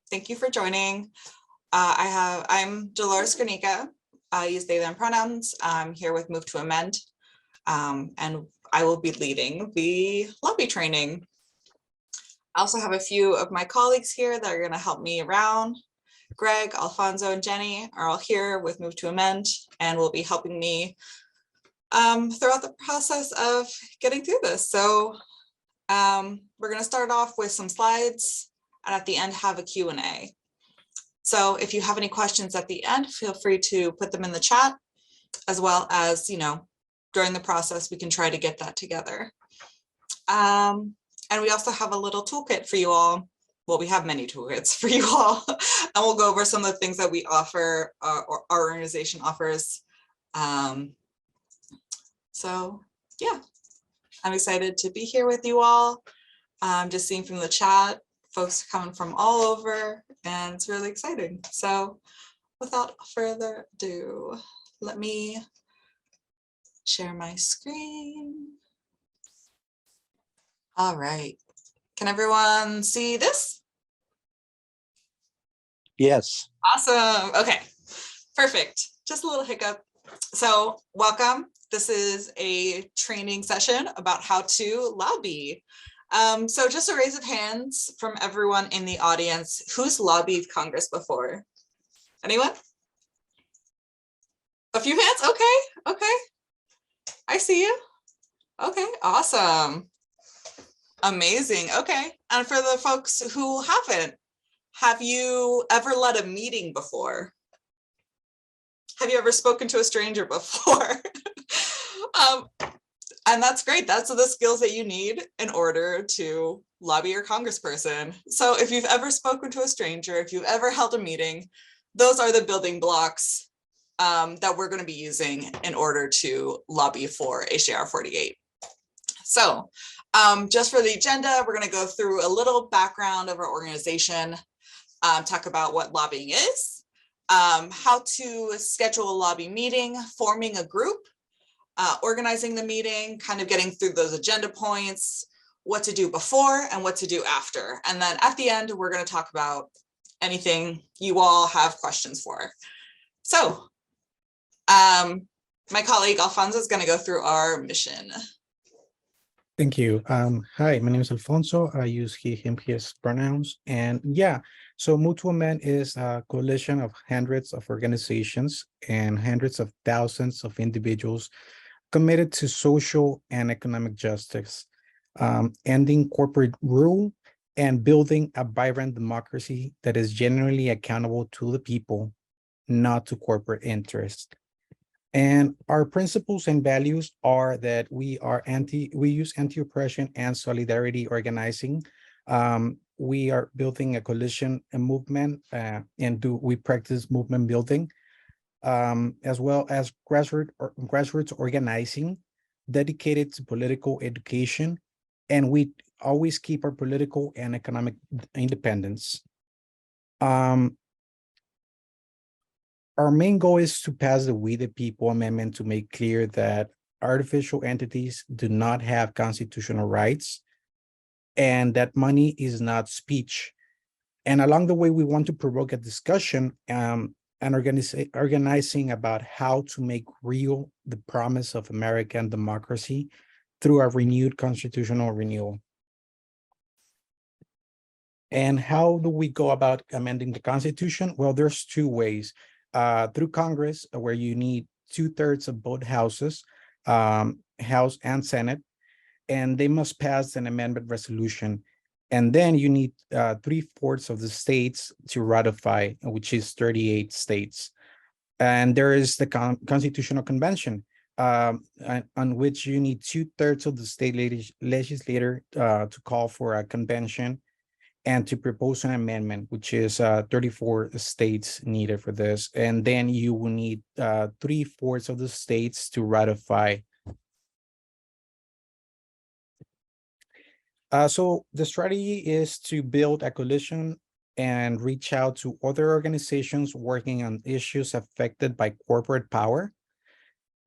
Thank you for joining. I'm Dolores Granica. I use they, them pronouns. I'm here with Move to Amend, and I will be leading the lobby training. I also have a few of my colleagues here that are going to help me around. Greg, Alfonso, and Jenny are all here with Move to Amend and will be helping me throughout the process of getting through this. So we're going to start off with some slides and at the end have a Q&A. So if you have any questions at the end, feel free to put them in the chat, as well as, during the process, we can try to get that together. And we also have a little toolkit for you all. Well, we have many toolkits for you all, and we'll go over some of the things that we offer, or our organization offers. So yeah, I'm excited to be here with you all. Just seeing from the chat, folks coming from all over, and it's really exciting. So without further ado, let me share my screen. All right, can everyone see this? Yes. Awesome, okay, perfect. Just a little hiccup. So welcome. This is a training session about how to lobby. So just a raise of hands from everyone in the audience. Who's lobbied Congress before? Anyone? A few hands, okay. I see you. Okay, awesome. Amazing, okay. And for the folks who haven't, have you ever led a meeting before? Have you ever spoken to a stranger before? And that's great. That's the skills that you need in order to lobby your congressperson. So if you've ever spoken to a stranger, if you've ever held a meeting, those are the building blocks that we're going to be using in order to lobby for HJR 48. So just for the agenda, we're going to go through a little background of our organization, talk about what lobbying is, how to schedule a lobby meeting, forming a group, organizing the meeting, kind of getting through those agenda points, what to do before and what to do after. And then at the end, we're going to talk about anything you all have questions for. So my colleague Alfonso is going to go through our mission. Thank you. Hi, my name is Alfonso. I use he, him, his pronouns. And yeah, so Move to Amend is a coalition of hundreds of organizations and hundreds of thousands of individuals committed to social and economic justice, ending corporate rule, and building a vibrant democracy that is genuinely accountable to the people, not to corporate interest. And our principles and values are that we use anti-oppression and solidarity organizing. We are building a coalition, a movement, and we practice movement building, as well as grassroots organizing dedicated to political education. And we always keep our political and economic independence. Our main goal is to pass the We the People Amendment to make clear that artificial entities do not have constitutional rights and that money is not speech. And along the way, we want to provoke a discussion and organizing about how to make real the promise of American democracy through a renewed constitutional renewal. And how do we go about amending the Constitution? Well, there's two ways. Through Congress, where you need 2/3 of both houses, House and Senate, and they must pass an amendment resolution. And then you need 3/4 of the states to ratify, which is 38 states. And there is the Constitutional Convention, on which you need 2/3 of the state legislature to call for a convention and to propose an amendment, which is 34 states needed for this. And then you will need 3/4 of the states to ratify. So the strategy is to build a coalition and reach out to other organizations working on issues affected by corporate power,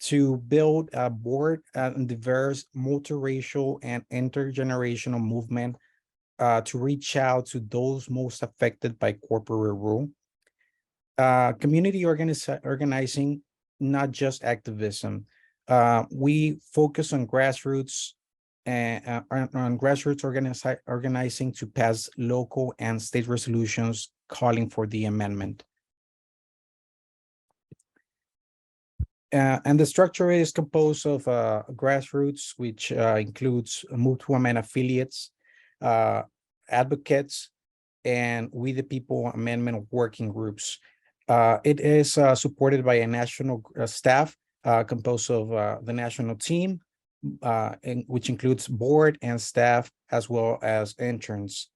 to build a broad and diverse multiracial and intergenerational movement to reach out to those most affected by corporate rule. Community organizing, not just activism. We focus on grassroots and on grassroots organizing to pass local and state resolutions calling for the amendment. And the structure is composed of grassroots, which includes Move to Amend affiliates, advocates, and We the People amendment working groups. It is supported by a national staff composed of the national team, which includes board and staff, as well as interns.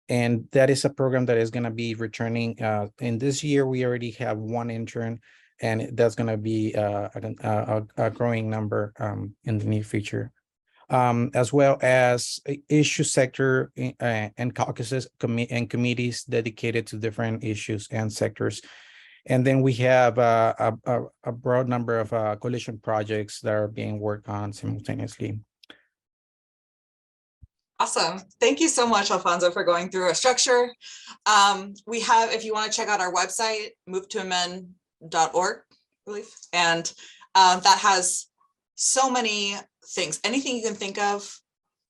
And that is a program that is going to be returning in this year. We already have one intern, and that's going to be a growing number in the near future. As well as issue sector and caucuses and committees dedicated to different issues and sectors. And then we have a broad number of coalition projects that are being worked on simultaneously. Awesome. Thank you so much, Alfonso, for going through our structure. We have, if you want to check out our website, movetoamend.org, I believe, and that has so many things. Anything you can think of,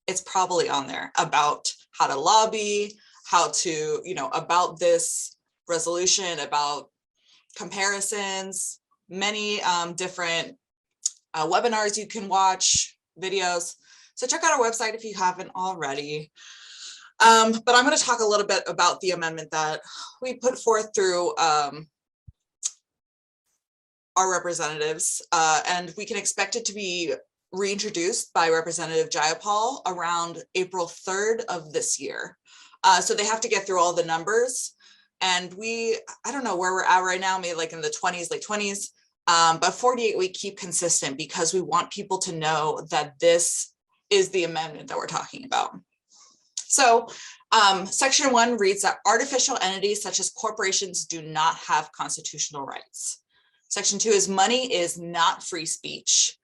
it's probably on there about how to lobby, how to, about this resolution, about comparisons, many different webinars you can watch, videos. So check out our website if you haven't already. But I'm going to talk a little bit about the amendment that we put forth through our representatives, and we can expect it to be reintroduced by Representative Jayapal around April 3rd of this year. So they have to get through all the numbers, and I don't know where we're at right now, maybe like in the 20s, late 20s, but 48 we keep consistent because we want people to know that this is the amendment that we're talking about. So section 1 reads that artificial entities such as corporations do not have constitutional rights. Section 2 is money is not free speech.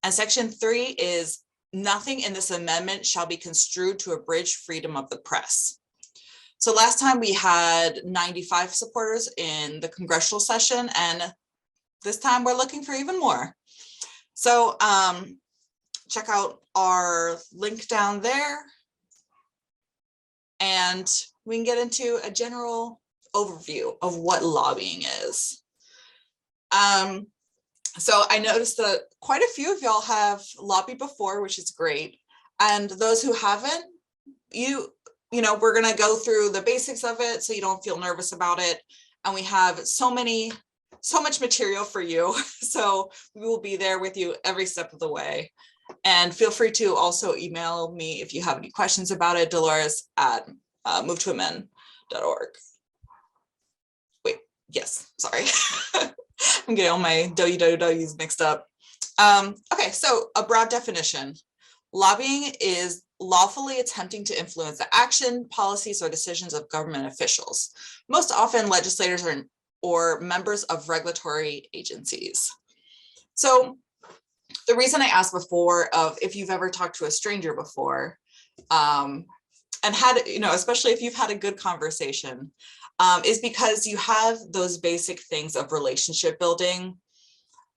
And section 3 is nothing in this amendment shall be construed to abridge freedom of the press. So last time we had 95 supporters in the congressional session, and this time we're looking for even more. So check out our link down there, and we can get into a general overview of what lobbying is. So I noticed that quite a few of y'all have lobbied before, which is great. And those who haven't, we're going to go through the basics of it so you don't feel nervous about it. And we have so much material for you. So we will be there with you every step of the way. And feel free to also email me if you have any questions about it, Dolores at movetoamend.org. Wait, yes, sorry. I'm getting all my wwws mixed up. Okay, so a broad definition. Lobbying is lawfully attempting to influence the action, policies, or decisions of government officials, most often legislators or members of regulatory agencies. So the reason I asked before of if you've ever talked to a stranger before, and had, especially if you've had a good conversation, is because you have those basic things of relationship building,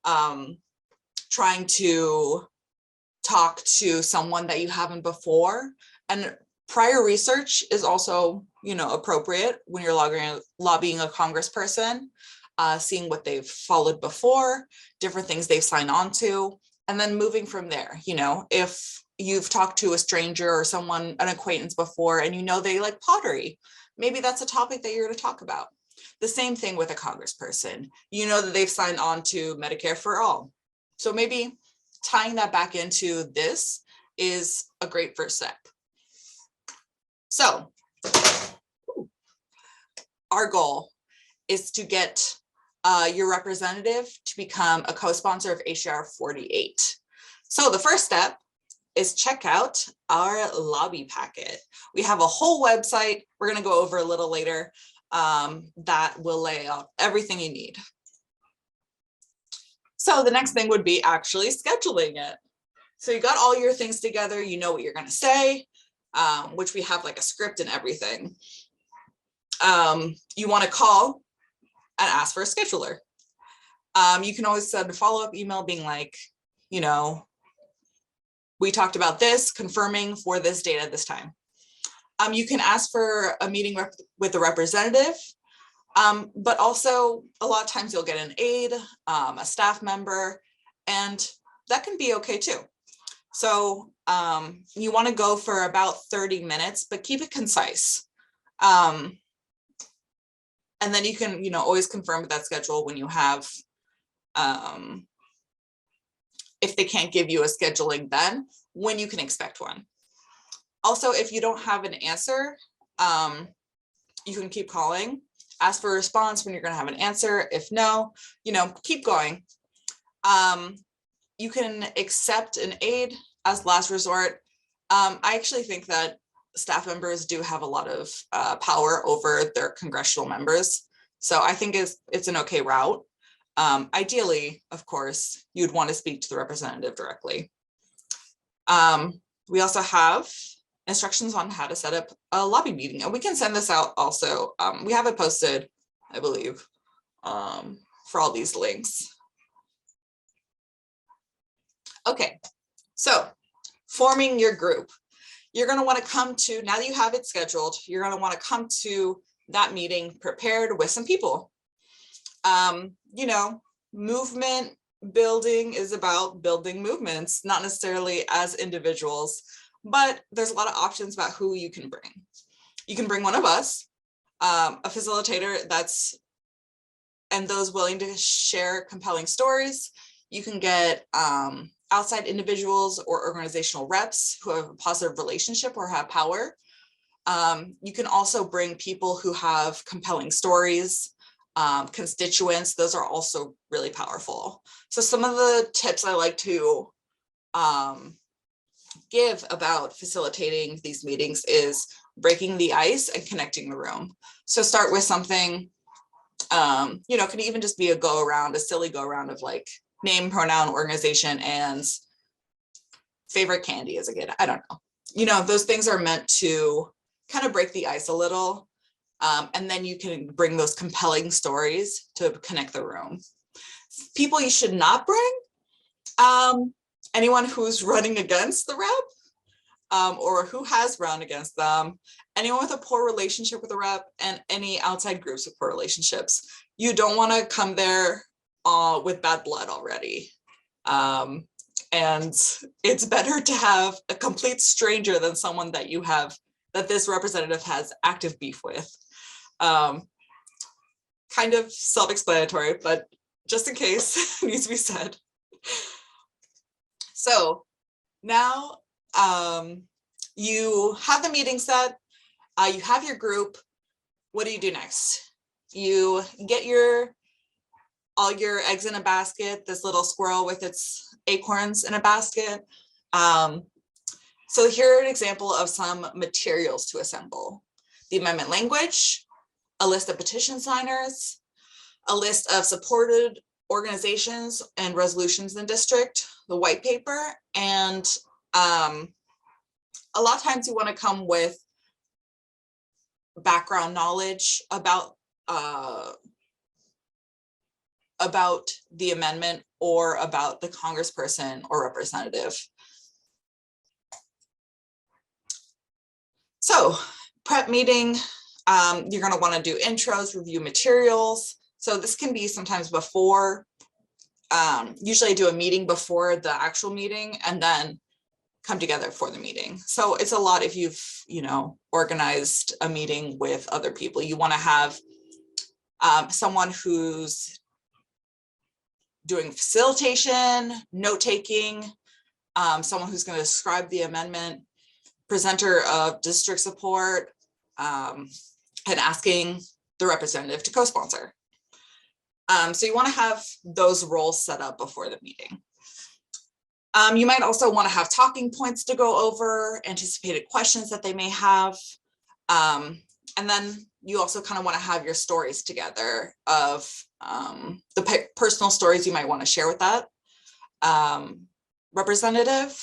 trying to talk to someone that you haven't before. And prior research is also, appropriate when you're lobbying a congressperson, seeing what they've followed before, different things they've signed on to, and then moving from there. If you've talked to a stranger or someone, an acquaintance before, and they like pottery, maybe that's a topic that you're going to talk about. The same thing with a congressperson. That they've signed on to Medicare for All. So maybe tying that back into this is a great first step. So our goal is to get your representative to become a co-sponsor of HJR 48. So the first step is check out our lobby packet. We have a whole website we're going to go over a little later that will lay out everything you need. So the next thing would be actually scheduling it. So you got all your things together, you know what you're going to say, which we have like a script and everything. You want to call and ask for a scheduler. You can always send a follow-up email being like, you know, we talked about this, confirming for this date at this time. You can ask for a meeting with the representative, but also a lot of times you'll get an aide, a staff member, and that can be okay too. So you want to go for about 30 minutes, but keep it concise. And then you can, you know, always confirm with that schedule when you have, if they can't give you a scheduling then, when you can expect one. Also, if you don't have an answer, you can keep calling, ask for a response when you're going to have an answer. If no, you know, keep going. You can accept an aide as last resort. I actually think that staff members do have a lot of power over their congressional members. So I think it's an okay route. Ideally, of course, you'd want to speak to the representative directly. We also have instructions on how to set up a lobby meeting, and we can send this out also. We have it posted, I believe, for all these links. Okay, so forming your group. You're going to want to come to, now that you have it scheduled, you're going to want to come to that meeting prepared with some people. You know, movement building is about building movements, not necessarily as individuals, but there's a lot of options about who you can bring. You can bring one of us, a facilitator and those willing to share compelling stories. You can get outside individuals or organizational reps who have a positive relationship or have power. You can also bring people who have compelling stories, constituents. Those are also really powerful. So some of the tips I like to give about facilitating these meetings is breaking the ice and connecting the room. So start with something, you know, can even just be a go around, a silly go around of like name, pronoun, organization, and favorite candy as a kid. I don't know. You know, those things are meant to kind of break the ice a little. And then you can bring those compelling stories to connect the room. People you should not bring, anyone who's running against the rep, or who has run against them, anyone with a poor relationship with the rep, and any outside groups with poor relationships. You don't want to come there with bad blood already. And it's better to have a complete stranger than someone that you have, that this representative has active beef with. Kind of self-explanatory, but just in case, it needs to be said. So now you have the meeting set, you have your group. What do you do next? You get all your eggs in a basket, this little squirrel with its acorns in a basket. So here are an example of some materials to assemble: the amendment language, a list of petition signers, a list of supported organizations and resolutions in the district, the white paper, and a lot of times you want to come with background knowledge about the amendment or about the congressperson or representative. So prep meeting, you're going to want to do intros, review materials. So this can be sometimes before, usually I do a meeting before the actual meeting and then come together for the meeting. So it's a lot if you've, you know, organized a meeting with other people. You want to have someone who's doing facilitation, note-taking, someone who's going to describe the amendment, presenter of district support, and asking the representative to co-sponsor. So you want to have those roles set up before the meeting. You might also want to have talking points to go over, anticipated questions that they may have. And then you also kind of want to have your stories together of the personal stories you might want to share with that representative.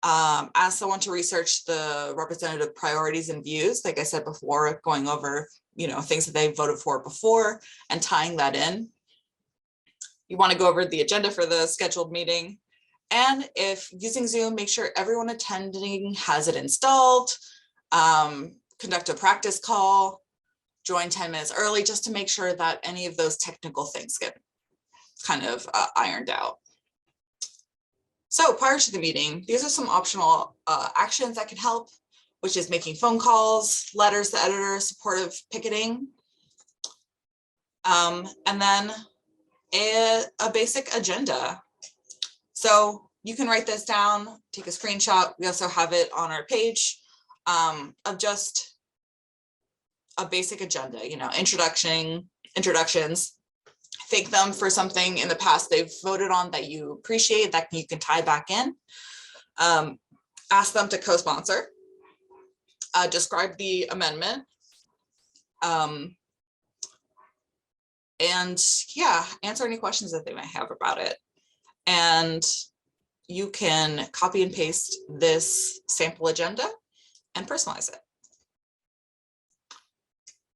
Ask someone to research the representative priorities and views, like I said before, going over, things that they voted for before and tying that in. You want to go over the agenda for the scheduled meeting. And if using Zoom, make sure everyone attending has it installed, conduct a practice call, join 10 minutes early, just to make sure that any of those technical things get kind of ironed out. So prior to the meeting, these are some optional actions that can help, which is making phone calls, letters to editors, supportive picketing, and then a basic agenda. So you can write this down, take a screenshot. We also have it on our page of just a basic agenda, introductions. Thank them for something in the past they've voted on that you appreciate, that you can tie back in. Ask them to co-sponsor. Describe the amendment. And yeah, answer any questions that they might have about it. And you can copy and paste this sample agenda and personalize it.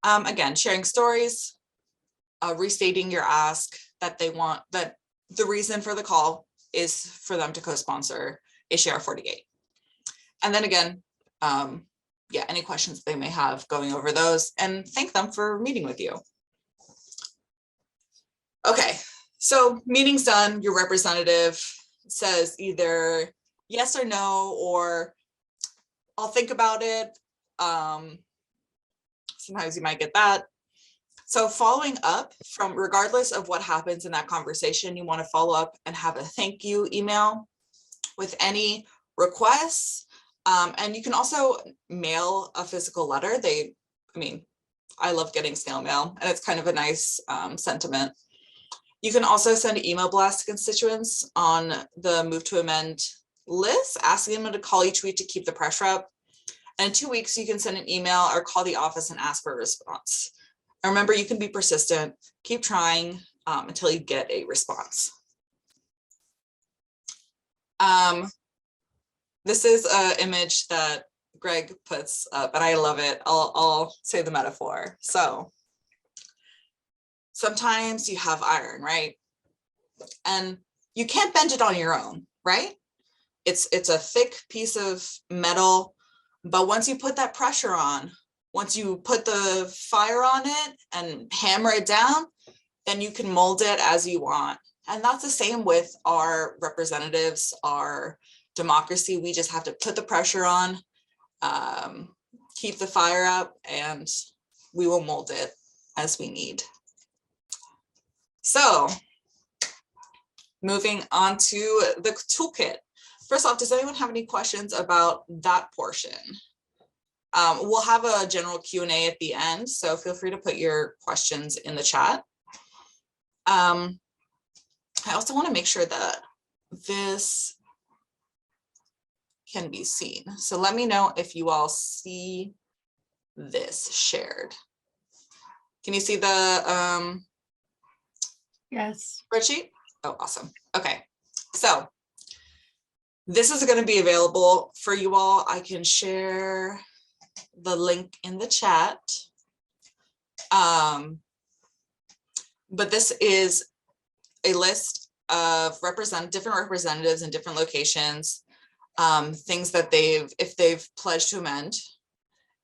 Again, sharing stories, restating your ask, that they want, that the reason for the call is for them to co-sponsor HJR 48. And then again, yeah, any questions they may have, going over those, and thank them for meeting with you. Okay, so meeting's done. Your representative says either yes or no, or I'll think about it. Sometimes you might get that. So following up, from regardless of what happens in that conversation, you want to follow up and have a thank you email with any requests. And you can also mail a physical letter. I love getting snail mail, and it's kind of a nice sentiment. You can also send an email blast to constituents on the Move to Amend list, asking them to call each week to keep the pressure up. And in 2 weeks, you can send an email or call the office and ask for a response. And remember, you can be persistent, keep trying until you get a response. This is an image that Greg puts up, and I love it. I'll say the metaphor. So sometimes you have iron, right? And you can't bend it on your own, right? It's a thick piece of metal, but once you put that pressure on, once you put the fire on it and hammer it down, then you can mold it as you want. And that's the same with our representatives, our democracy. We just have to put the pressure on, keep the fire up, and we will mold it as we need. So moving on to the toolkit. First off, does anyone have any questions about that portion? We'll have a general Q&A at the end, so feel free to put your questions in the chat. I also want to make sure that this can be seen. So let me know if you all see this shared. Can you see the Yes. spreadsheet? Oh, awesome. Okay, so this is going to be available for you all. I can share the link in the chat. But this is a list of different representatives in different locations, things that if they've pledged to amend,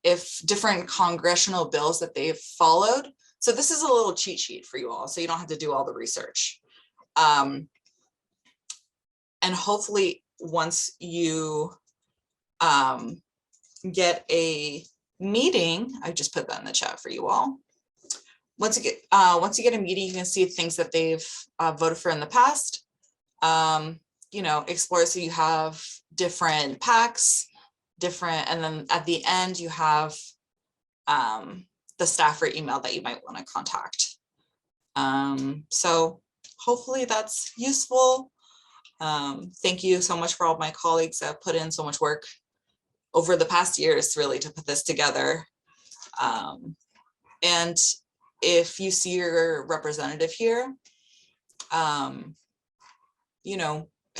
if different congressional bills that they've followed. So this is a little cheat sheet for you all, so you don't have to do all the research. And hopefully once you get a meeting, I just put that in the chat for you all. Once you get a meeting, you can see things that they've voted for in the past. Explore, so you have different PACs, and then at the end you have the staffer email that you might want to contact. So hopefully that's useful. Thank you so much for all my colleagues that have put in so much work over the past years, really, to put this together. And if you see your representative here,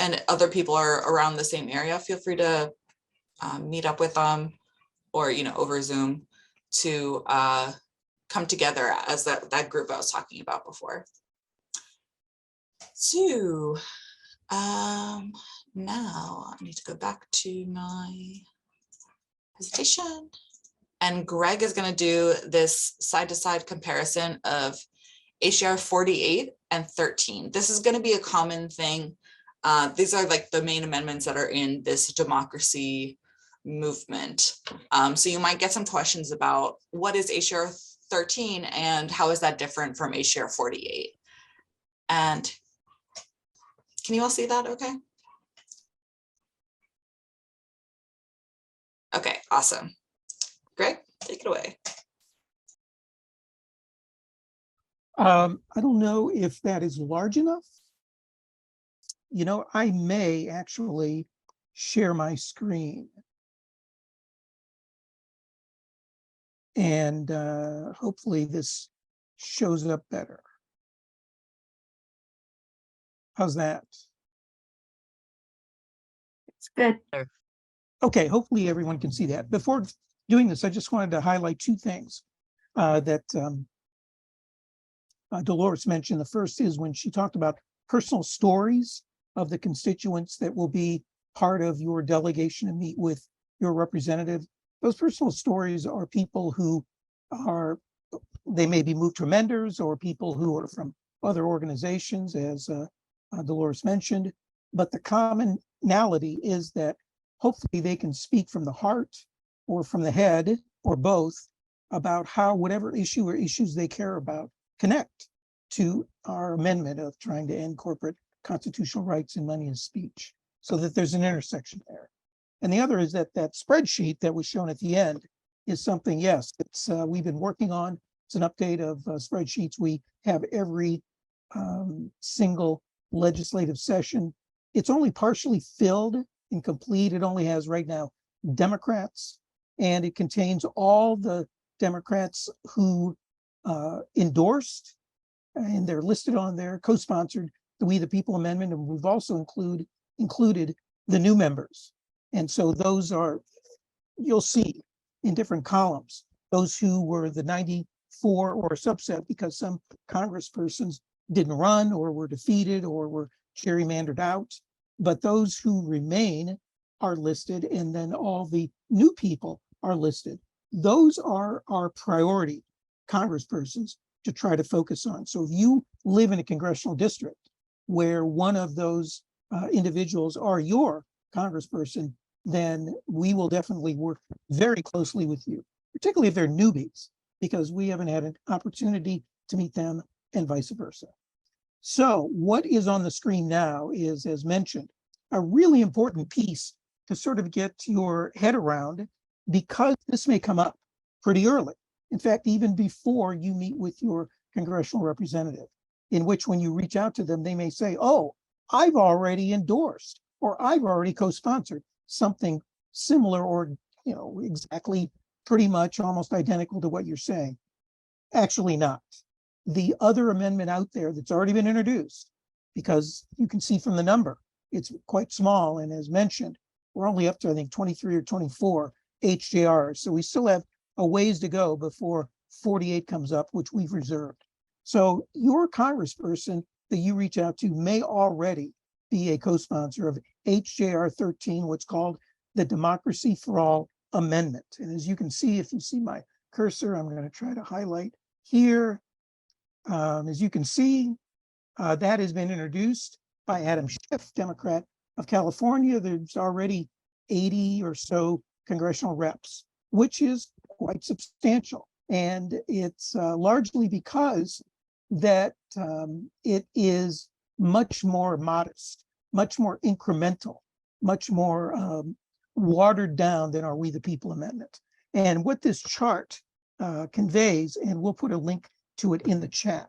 and other people are around the same area, feel free to meet up with them or, over Zoom to come together as that group I was talking about before. So now I need to go back to my presentation. And Greg is going to do this side-to-side comparison of HJR 48 and 13. This is going to be a common thing. These are like the main amendments that are in this democracy movement. So you might get some questions about what is HJR 13 and how is that different from HJR 48? And can you all see that okay? Okay, awesome. Greg, take it away. I don't know if that is large enough. I may actually share my screen. And hopefully this shows up better. How's that? It's good. Okay, hopefully everyone can see that. Before doing this, I just wanted to highlight two things that Dolores mentioned. The first is when she talked about personal stories of the constituents that will be part of your delegation and meet with your representative. Those personal stories are people who they may be moved tremenders or people who are from other organizations, as Dolores mentioned. But the commonality is that hopefully they can speak from the heart or from the head or both about how whatever issue or issues they care about connect to our amendment of trying to end corporate constitutional rights in money and speech, so that there's an intersection there. And the other is that spreadsheet that was shown at the end is something, yes, it's we've been working on. It's an update of spreadsheets we have every single legislative session. It's only partially filled and complete. It only has right now Democrats, and it contains all the Democrats who endorsed, and they're listed on there, co-sponsored the We the People Amendment, and we've also included the new members. And so those are, you'll see in different columns, those who were the 94 or a subset because some congresspersons didn't run or were defeated or were gerrymandered out. But those who remain are listed, and then all the new people are listed. Those are our priority congresspersons to try to focus on. So if you live in a congressional district where one of those individuals are your congressperson, then we will definitely work very closely with you, particularly if they're newbies, because we haven't had an opportunity to meet them and vice versa. So what is on the screen now is, as mentioned, a really important piece to sort of get your head around, because this may come up pretty early. In fact, even before you meet with your congressional representative, in which when you reach out to them, they may say, oh, I've already endorsed, or I've already co-sponsored something similar, or exactly pretty much almost identical to what you're saying. Actually not. The other amendment out there that's already been introduced, because you can see from the number, it's quite small, and as mentioned, we're only up to, I think, 23 or 24 HJRs. So we still have a ways to go before 48 comes up, which we've reserved. So your congressperson that you reach out to may already be a co-sponsor of HJR 13, what's called the Democracy for All Amendment. And as you can see, if you see my cursor, I'm going to try to highlight here. As you can see, that has been introduced by Adam Schiff, Democrat of California. There's already 80 or so congressional reps, which is quite substantial. And it's largely because that it is much more modest, much more incremental, much more watered down than our We the People Amendment. And what this chart conveys, and we'll put a link to it in the chat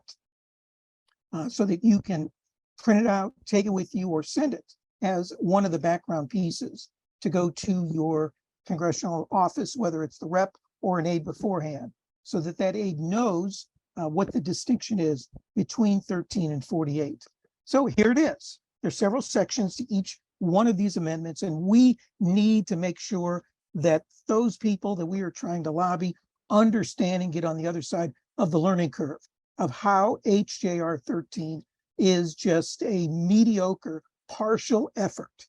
so that you can print it out, take it with you, or send it as one of the background pieces to go to your congressional office, whether it's the rep or an aide beforehand, so that that aide knows what the distinction is between 13 and 48. So here it is. There's several sections to each one of these amendments, and we need to make sure that those people that we are trying to lobby understand and get on the other side of the learning curve of how HJR 13 is just a mediocre partial effort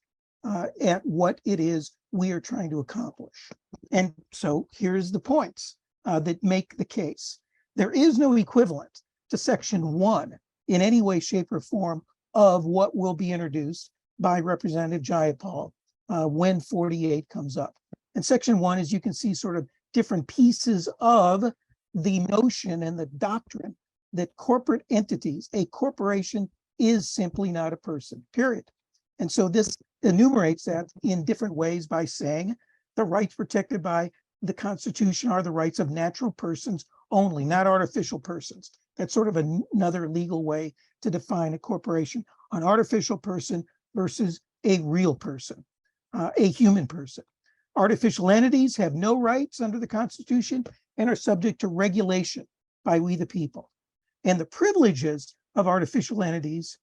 at what it is we are trying to accomplish. And so here's the points that make the case. There is no equivalent to Section 1 in any way, shape, or form of what will be introduced by Representative Jayapal when 48 comes up. And Section 1, as you can see, sort of different pieces of the notion and the doctrine that corporate entities, a corporation is simply not a person, period. And so this enumerates that in different ways by saying the rights protected by the Constitution are the rights of natural persons only, not artificial persons. That's sort of another legal way to define a corporation, an artificial person versus a real person, a human person. Artificial entities have no rights under the Constitution and are subject to regulation by we the people. And the privileges of artificial entities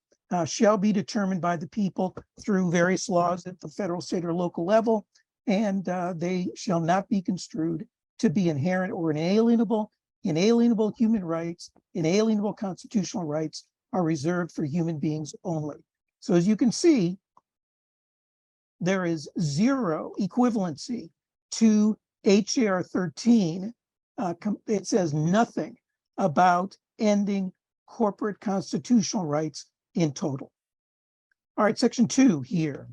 shall be determined by the people through various laws at the federal, state, or local level, and they shall not be construed to be inherent or inalienable. Inalienable human rights, inalienable constitutional rights are reserved for human beings only. So as you can see, there is zero equivalency to HJR 13. It says nothing about ending corporate constitutional rights in total. All right, Section 2 here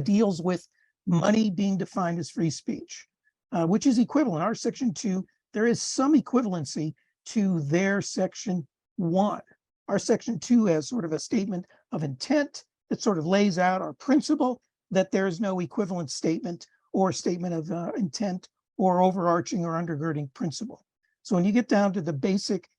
deals with money being defined as free speech, which is equivalent. Our Section 2, there is some equivalency to their Section 1. Our Section 2 has sort of a statement of intent that sort of lays out our principle that there is no equivalent statement or statement of intent or overarching or undergirding principle. So when you get down to the basic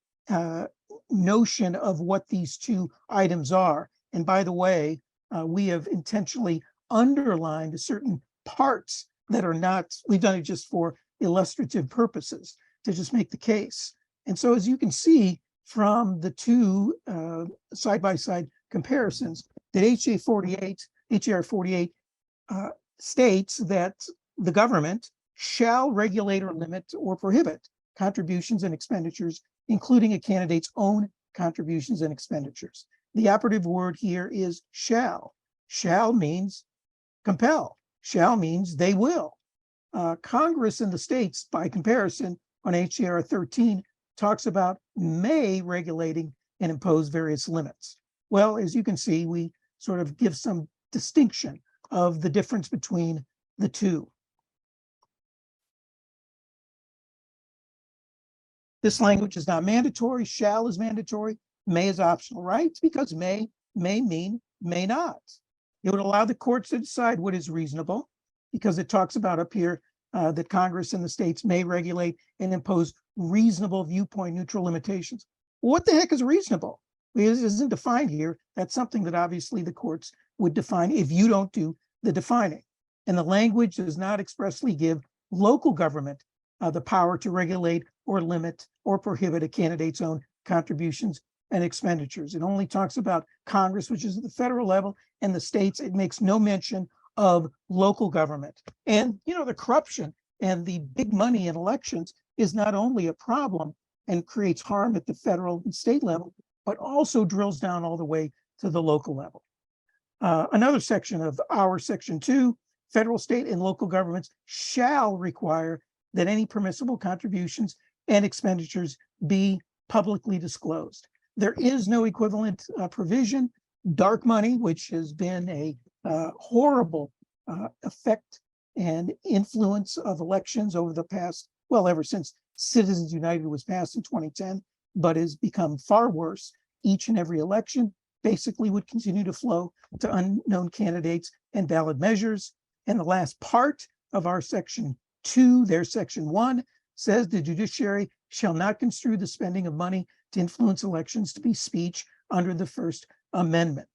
notion of what these two items are, and by the way, we have intentionally underlined certain parts that are not, we've done it just for illustrative purposes to just make the case. And so as you can see from the two side-by-side comparisons, that HJR 48 states that the government shall regulate or limit or prohibit contributions and expenditures, including a candidate's own contributions and expenditures. The operative word here is shall. Shall means compel. Shall means they will. Congress in the states, by comparison, on HJR 13, talks about may regulating and impose various limits. Well, as you can see, we sort of give some distinction of the difference between the two. This language is not mandatory. Shall is mandatory. May is optional, right? It's because may mean may not. It would allow the courts to decide what is reasonable, because it talks about up here that Congress and the states may regulate and impose reasonable viewpoint neutral limitations. What the heck is reasonable? It isn't defined here. That's something that obviously the courts would define if you don't do the defining. And the language does not expressly give local government the power to regulate or limit or prohibit a candidate's own contributions and expenditures. It only talks about Congress, which is at the federal level, and the states. It makes no mention of local government. And, you know, the corruption and the big money in elections is not only a problem and creates harm at the federal and state level, but also drills down all the way to the local level. Another section of our Section 2, federal, state, and local governments shall require that any permissible contributions and expenditures be publicly disclosed. There is no equivalent provision. Dark money, which has been a horrible effect and influence of elections over the past, well, ever since Citizens United was passed in 2010, but has become far worse each and every election, basically would continue to flow to unknown candidates and ballot measures. And the last part of our Section 2, their Section 1, says the judiciary shall not construe the spending of money to influence elections to be speech under the First Amendment.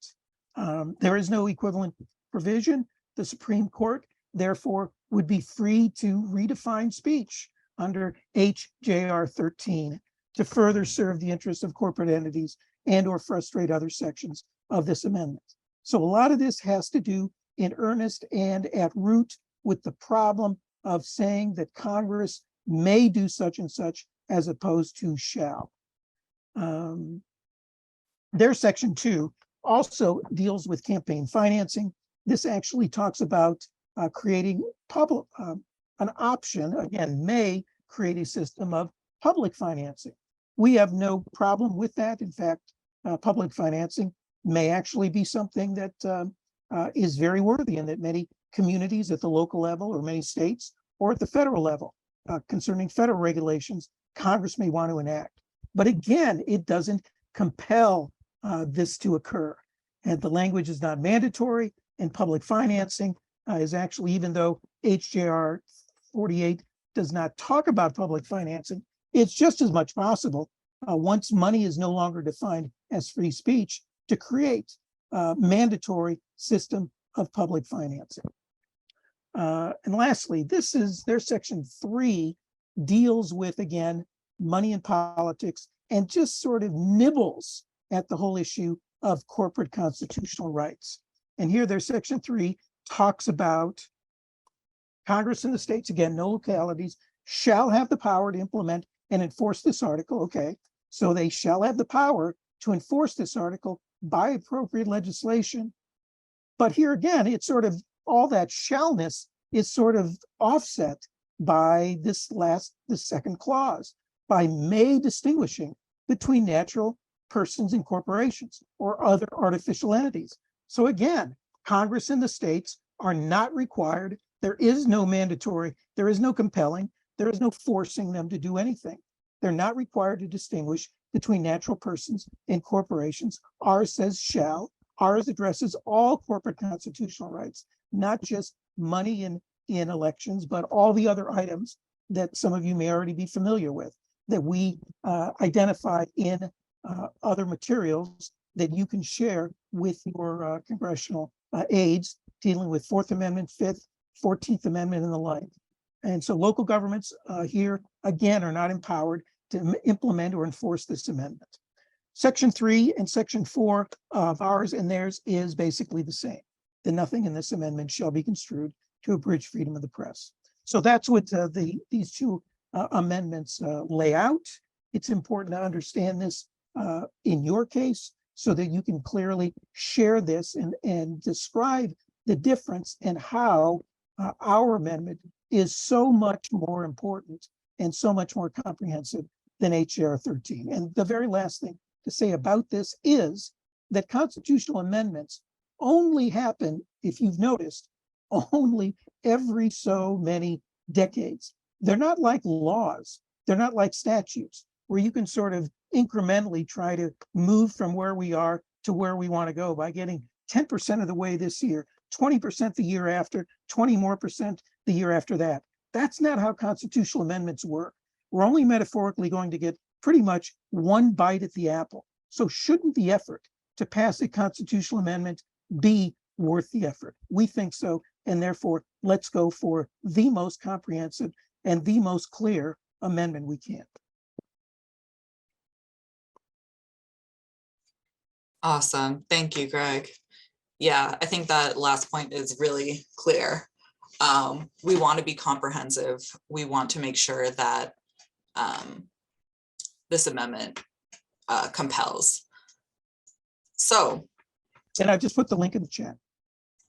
There is no equivalent provision. The Supreme Court, therefore, would be free to redefine speech under HJR 13 to further serve the interests of corporate entities and or frustrate other sections of this amendment. So a lot of this has to do in earnest and at root with the problem of saying that Congress may do such and such as opposed to shall. Their section 2 also deals with campaign financing. This actually talks about creating public an option, again, may create a system of public financing. We have no problem with that. In fact, public financing may actually be something that is very worthy and that many communities at the local level or many states or at the federal level concerning federal regulations, Congress may want to enact. But again, it doesn't compel this to occur. And the language is not mandatory, and public financing is actually, even though HJR 48 does not talk about public financing, it's just as much possible once money is no longer defined as free speech to create a mandatory system of public financing. And lastly, this is their section 3 deals with, again, money in politics and just sort of nibbles at the whole issue of corporate constitutional rights. And here their section 3 talks about Congress and the states, again, no localities, shall have the power to implement and enforce this article. Okay, so they shall have the power to enforce this article by appropriate legislation. But here again, it's sort of all that shallness is sort of offset by the second clause, by may distinguishing between natural persons and corporations or other artificial entities. So again, Congress and the states are not required. There is no mandatory, there is no compelling, there is no forcing them to do anything. They're not required to distinguish between natural persons and corporations. Ours says shall. Ours addresses all corporate constitutional rights, not just money in elections, but all the other items that some of you may already be familiar with, that we identify in other materials that you can share with your congressional aides dealing with Fourth Amendment, Fifth, 14th Amendment, and the like. And so local governments here, again, are not empowered to implement or enforce this amendment. Section 3 and Section 4 of ours and theirs is basically the same. That nothing in this amendment shall be construed to abridge freedom of the press. So that's what these two amendments lay out. It's important to understand this in your case so that you can clearly share this and describe the difference and how our amendment is so much more important and so much more comprehensive than HJR 13. And the very last thing to say about this is that constitutional amendments only happen, if you've noticed, only every so many decades. They're not like laws. They're not like statutes where you can sort of incrementally try to move from where we are to where we want to go by getting 10% of the way this year, 20% the year after, 20% more the year after that. That's not how constitutional amendments work. We're only metaphorically going to get pretty much one bite at the apple. So shouldn't the effort to pass a constitutional amendment be worth the effort? We think so, and therefore let's go for the most comprehensive and the most clear amendment we can. Awesome. Thank you, Greg. Yeah, I think that last point is really clear. We want to be comprehensive. We want to make sure that this amendment compels. So. And I just put the link in the chat.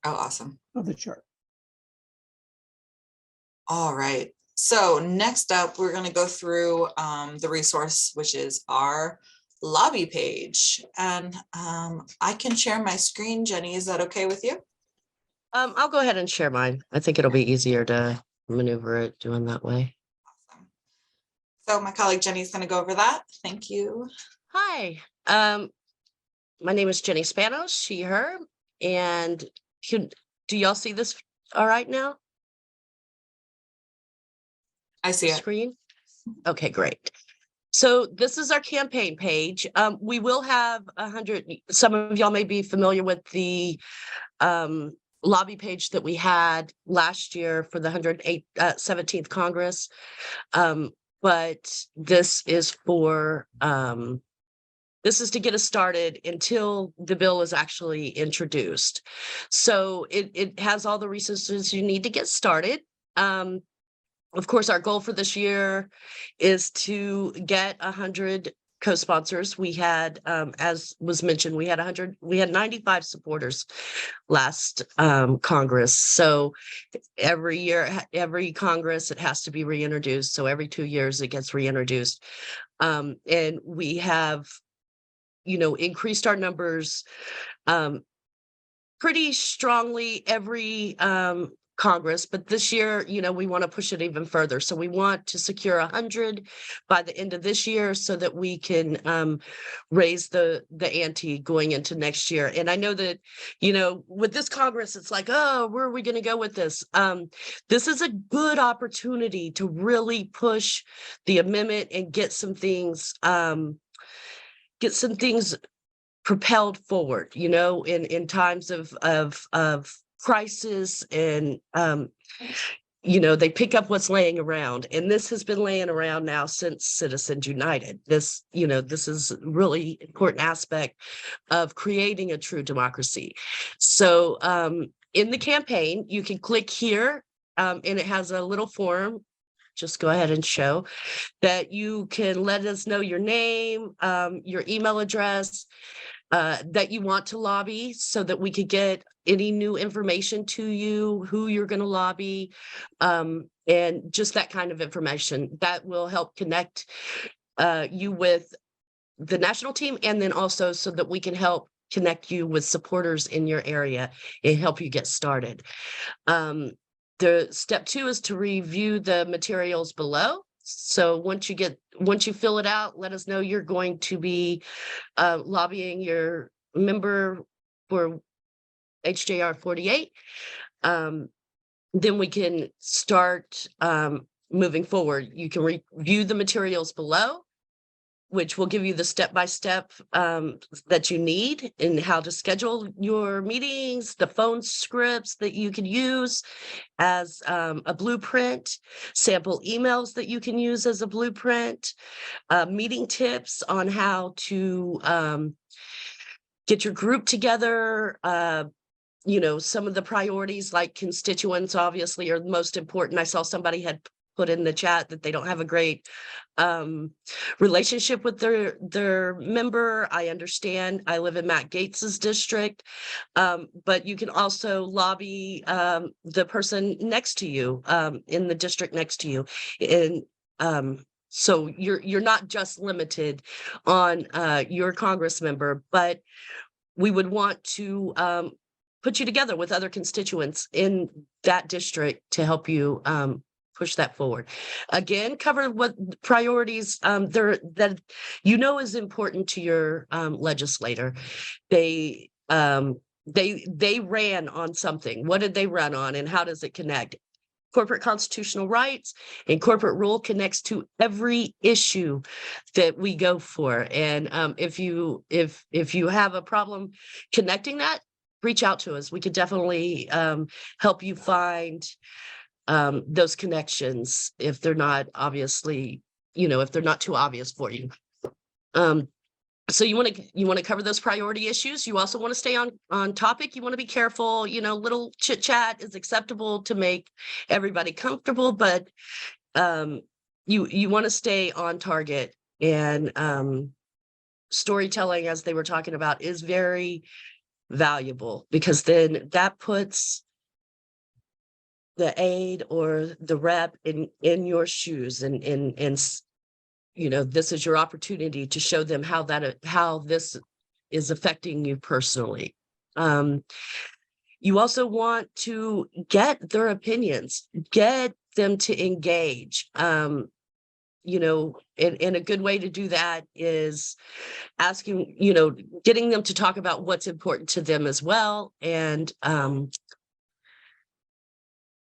Oh, awesome. Of the chart. All right. So next up, we're going to go through the resource, which is our lobby page. And I can share my screen. Jenny, is that okay with you? I'll go ahead and share mine. I think it'll be easier to maneuver it doing that way. Awesome. So my colleague Jenny is going to go over that. Thank you. Hi, my name is Jenny Spanos, she, her, and do y'all see this all right now? I see it. Screen? Okay, great. So this is our campaign page. We will have 100, some of y'all may be familiar with the lobby page that we had last year for the 117th Congress. But this is for This is to get us started until the bill is actually introduced. So it has all the resources you need to get started. Of course, our goal for this year is to get 100 co-sponsors. We had, as was mentioned, we had 95 supporters last Congress. So every year, every Congress, it has to be reintroduced. So every 2 years it gets reintroduced. And we have, increased our numbers pretty strongly every Congress, but this year, we want to push it even further. So we want to secure 100 by the end of this year so that we can raise the ante going into next year. And I know that, with this Congress, it's like, oh, where are we going to go with this? This is a good opportunity to really push the amendment and get some things propelled forward, in times of crisis, and they pick up what's laying around, and this has been laying around now since Citizens United. This is a really important aspect of creating a true democracy. So in the campaign, you can click here, and it has a little form. Just go ahead and show that you can let us know your name, your email address, that you want to lobby, so that we could get any new information to you, who you're going to lobby, and just that kind of information that will help connect you with the national team, and then also so that we can help connect you with supporters in your area and help you get started. The step 2 is to review the materials below. So once you fill it out, let us know you're going to be lobbying your member for HJR 48. Then we can start moving forward. You can review the materials below, which will give you the step-by-step that you need in how to schedule your meetings, the phone scripts that you can use as a blueprint, sample emails that you can use as a blueprint, meeting tips on how to get your group together. Some of the priorities, like constituents, obviously, are the most important. I saw somebody had put in the chat that they don't have a great relationship with their member. I understand. I live in Matt Gates's district, but you can also lobby the person next to you, in the district next to you, and so you're not just limited on your Congress member, but we would want to put you together with other constituents in that district to help you push that forward. Again, cover what priorities that is important to your legislator. They ran on something. What did they run on, and how does it connect? Corporate constitutional rights and corporate rule connects to every issue that we go for. And if you have a problem connecting that, reach out to us. We could definitely help you find those connections if they're not obviously, if they're not too obvious for you. So you want to cover those priority issues. You also want to stay on topic. You want to be careful. Little chit chat is acceptable to make everybody comfortable, but you want to stay on target. And storytelling, as they were talking about, is very valuable, because then that puts the aide or the rep in your shoes, and this is your opportunity to show them how this is affecting you personally. You also want to get their opinions, get them to engage. And a good way to do that is asking, getting them to talk about what's important to them as well. And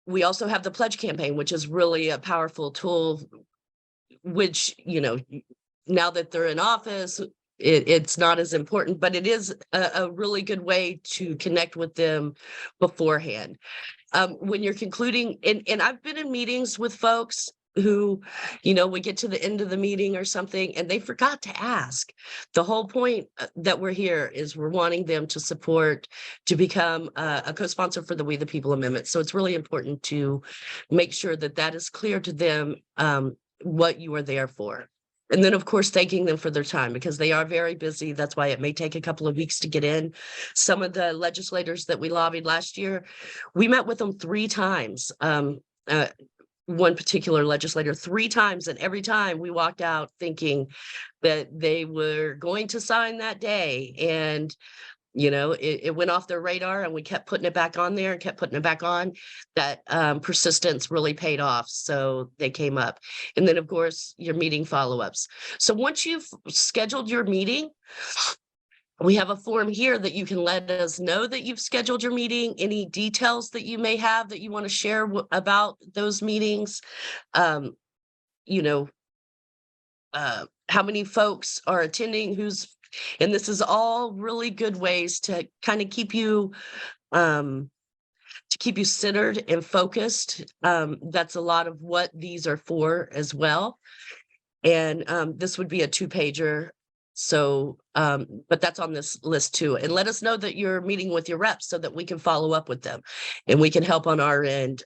we also have the pledge campaign, which is really a powerful tool, which, now that they're in office, it's not as important, but it is a really good way to connect with them beforehand. When you're concluding, and I've been in meetings with folks, who, you know, we get to the end of the meeting or something and they forgot to ask. The whole point that we're here is we're wanting them to support, to become a co-sponsor for the We the People Amendment. So it's really important to make sure that that is clear to them, what you are there for. And then, of course, thanking them for their time because they are very busy. That's why it may take a couple of weeks to get in. Some of the legislators that we lobbied last year, we met with them 3 times. One particular legislator 3 times, and every time we walked out thinking that they were going to sign that day. And you know, it went off their radar and we kept putting it back on there and kept putting it back on. That persistence really paid off. So they came up. And then, of course, your meeting follow-ups. So once you've scheduled your meeting, we have a form here that you can let us know that you've scheduled your meeting, any details that you may have that you want to share about those meetings. You know, how many folks are attending, and this is all really good ways to kind of keep you centered and focused. That's a lot of what these are for as well. And this would be a 2-pager. So, but that's on this list too. And let us know that you're meeting with your reps so that we can follow up with them and we can help on our end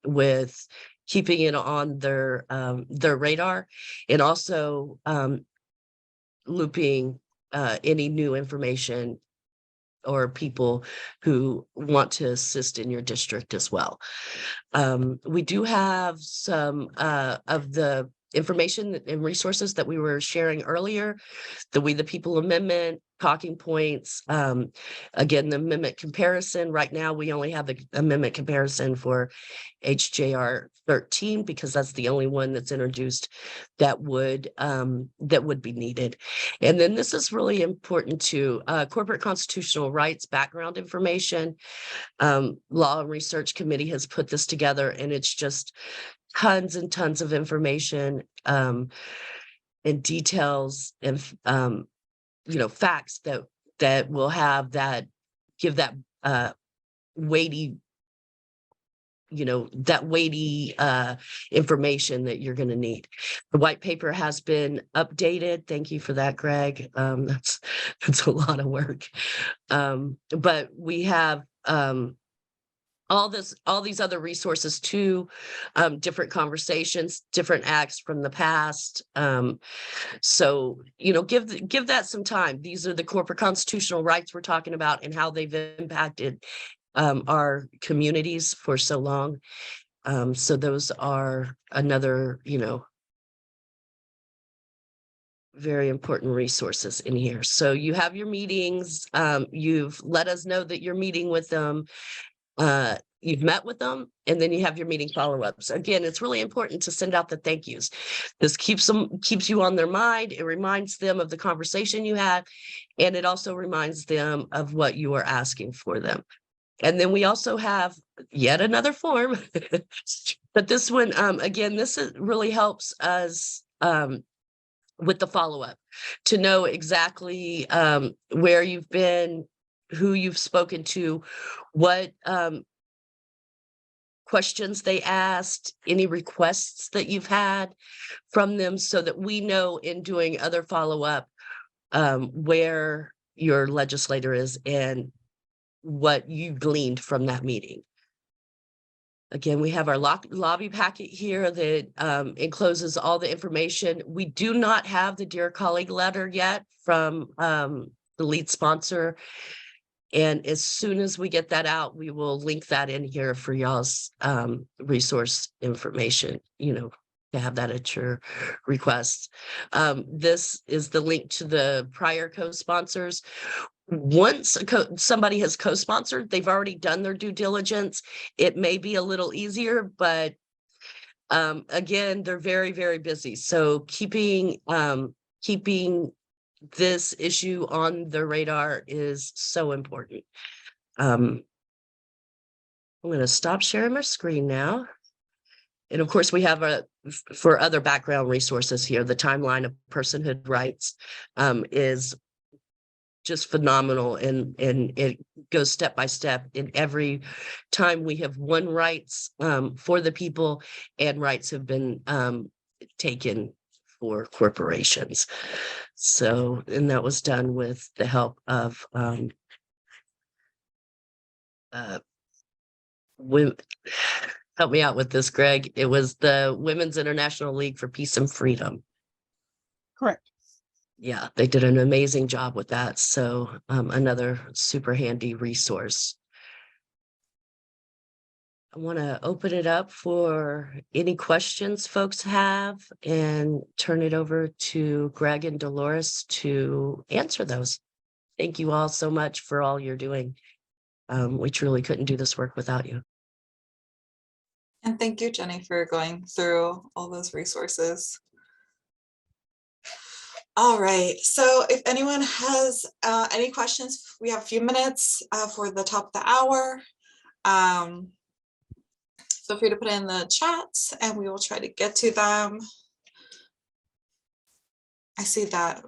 with keeping it on their radar, and also looping any new information or people who want to assist in your district as well. We do have some of the information and resources that we were sharing earlier, the We the People Amendment, talking points. Again, the amendment comparison. Right now, we only have the amendment comparison for HJR 13 because that's the only one that's introduced that would be needed. And then this is really important too. Corporate constitutional rights background information. Law and Research Committee has put this together, and it's just tons and tons of information and details and you know, facts that will have that, give that weighty, you know, that weighty information that you're going to need. The white paper has been updated. Thank you for that, Greg. That's a lot of work. But we have all these other resources too, different conversations, different acts from the past. So, you know, give that some time. These are the corporate constitutional rights we're talking about and how they've impacted our communities for so long. So those are another, you know, very important resources in here. So you have your meetings. You've let us know that you're meeting with them. You've met with them, and then you have your meeting follow-ups. Again, it's really important to send out the thank yous. This keeps you on their mind. It reminds them of the conversation you had, and it also reminds them of what you are asking for them. And then we also have yet another form, but this one, again, really helps us with the follow-up to know exactly where you've been, who you've spoken to, what questions they asked, any requests that you've had from them, so that we know in doing other follow-up where your legislator is and what you gleaned from that meeting. Again, we have our lobby packet here that encloses all the information. We do not have the Dear Colleague letter yet from the lead sponsor. And as soon as we get that out, we will link that in here for y'all's resource information, you know, to have that at your request. This is the link to the prior co-sponsors. Once somebody has co-sponsored, they've already done their due diligence. It may be a little easier, but again, they're very, very busy. So keeping this issue on the radar is so important. I'm going to stop sharing my screen now. And of course, we have for other background resources here, the timeline of personhood rights is just phenomenal, and it goes step by step. In every time we have won rights for the people, and rights have been taken for corporations. So, and that was done with the help of women. Help me out with this, Greg. It was the Women's International League for Peace and Freedom. Correct. Yeah, they did an amazing job with that. So another super handy resource. I want to open it up for any questions folks have and turn it over to Greg and Dolores to answer those. Thank you all so much for all you're doing. We truly couldn't do this work without you. And thank you, Jenny, for going through all those resources. All right, so if anyone has any questions, we have a few minutes for the top of the hour. Feel free to put it in the chats and we will try to get to them. I see that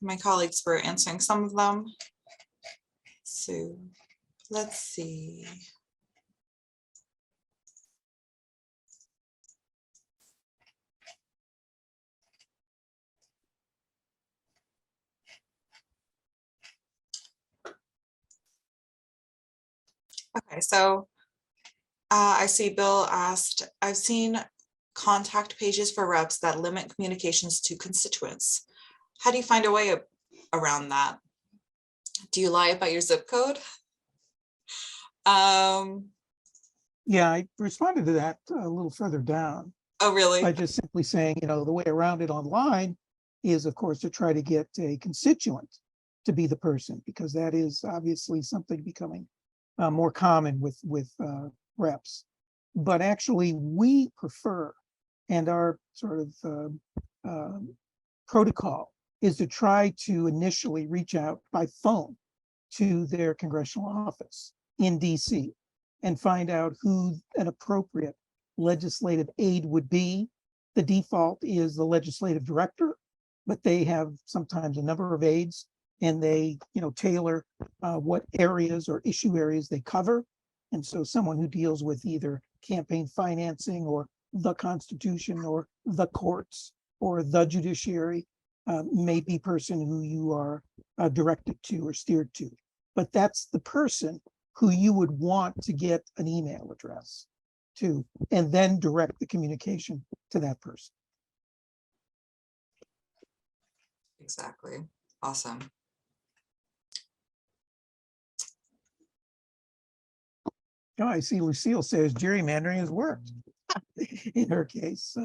my colleagues were answering some of them. So let's see. Okay, so I see Bill asked, I've seen contact pages for reps that limit communications to constituents. How do you find a way around that? Do you lie about your zip code? Yeah, I responded to that a little further down Oh, really? by just simply saying, the way around it online is, of course, to try to get a constituent to be the person, because that is obviously something becoming more common with reps. But actually, we prefer, and our sort of protocol is to try to initially reach out by phone to their congressional office in DC and find out who an appropriate legislative aide would be. The default is the legislative director, but they have sometimes a number of aides, and they tailor what areas or issue areas they cover. And so someone who deals with either campaign financing or the Constitution or the courts or the judiciary may be person who you are directed to or steered to. But that's the person who you would want to get an email address to, and then direct the communication to that person. Exactly. Awesome. Oh, I see Lucille says gerrymandering has worked in her case.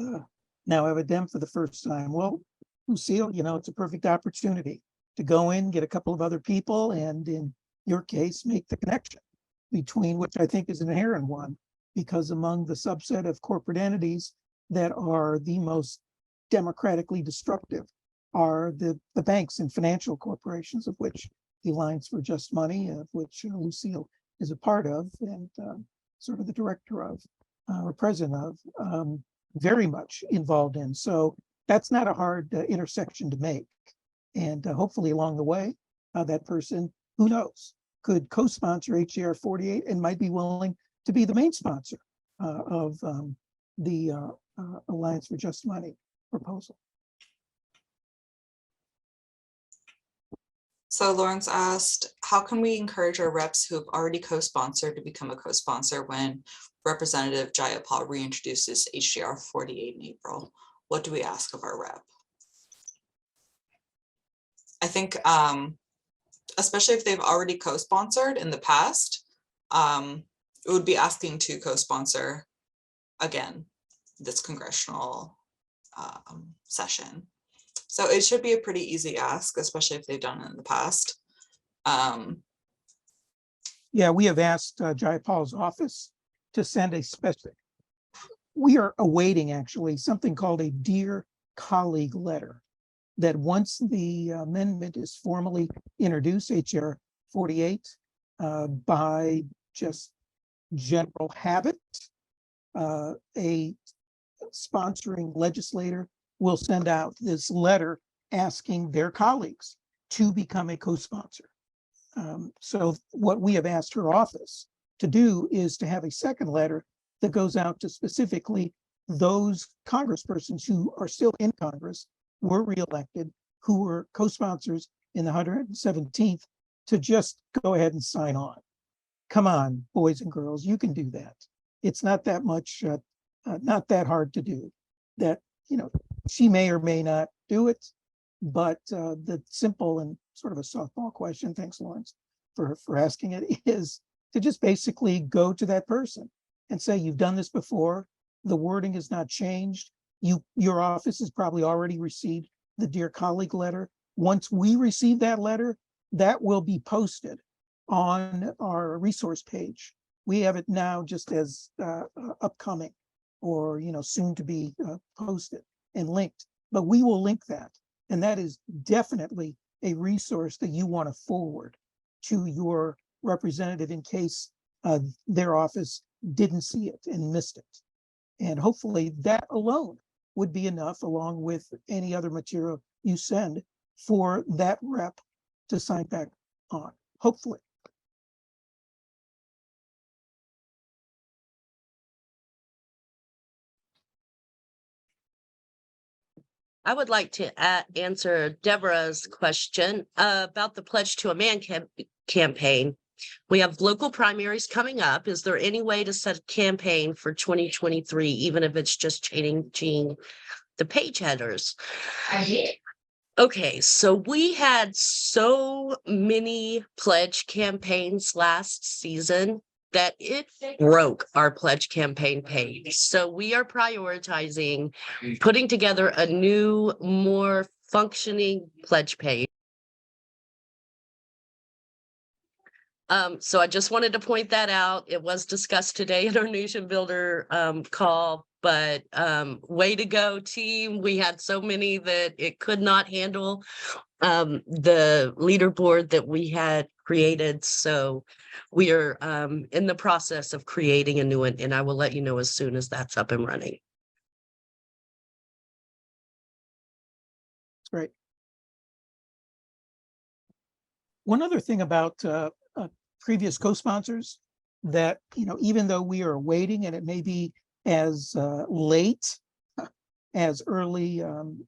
Now I have a dem for the first time. Well, Lucille, it's a perfect opportunity to go in, get a couple of other people, and in your case, make the connection between, which I think is an inherent one, because among the subset of corporate entities that are the most democratically destructive are the banks and financial corporations, of which the Alliance for Just Money, of which Lucille is a part of, and sort of the director of, or president of, very much involved in. So that's not a hard intersection to make. And hopefully along the way, that person, who knows, could co-sponsor HJR 48 and might be willing to be the main sponsor of the Alliance for Just Money proposal. So Lawrence asked, how can we encourage our reps who have already co-sponsored to become a co-sponsor when Representative Jayapal reintroduces HJR 48 in April? What do we ask of our rep? I think, especially if they've already co-sponsored in the past, it would be asking to co-sponsor again this congressional session. So it should be a pretty easy ask, especially if they've done it in the past. Yeah, we have asked Jayapal's office to send a specific. We are awaiting actually something called a Dear Colleague letter, that once the amendment is formally introduced, HR 48, by just general habit, a sponsoring legislator will send out this letter asking their colleagues to become a co-sponsor. So what we have asked her office to do is to have a second letter that goes out to specifically those congresspersons who are still in Congress, were reelected, who were co-sponsors in the 117th, to just go ahead and sign on. Come on, boys and girls, you can do that. It's not that much, not that hard to do. That, you know, she may or may not do it, but the simple and sort of a softball question, thanks Lawrence for asking it, is to just basically go to that person and say, you've done this before, the wording has not changed. Your office has probably already received the Dear Colleague letter. Once we receive that letter, that will be posted on our resource page. We have it now just as upcoming, or soon to be posted and linked, but we will link that. And that is definitely a resource that you want to forward to your representative in case their office didn't see it and missed it. And hopefully that alone would be enough, along with any other material you send, for that rep to sign back on, hopefully. I would like to answer Deborah's question about the Pledge to a Man campaign. We have local primaries coming up. Is there any way to set a campaign for 2023, even if it's just changing the page headers? Okay, so we had so many pledge campaigns last season that it broke our pledge campaign page. So we are prioritizing putting together a new, more functioning pledge page. So I just wanted to point that out. It was discussed today at our Nation Builder call, but way to go, team. We had so many that it could not handle the leaderboard that we had created. So we are in the process of creating a new one, and I will let you know as soon as that's up and running. Great. One other thing about previous co-sponsors that, even though we are waiting and it may be as late as early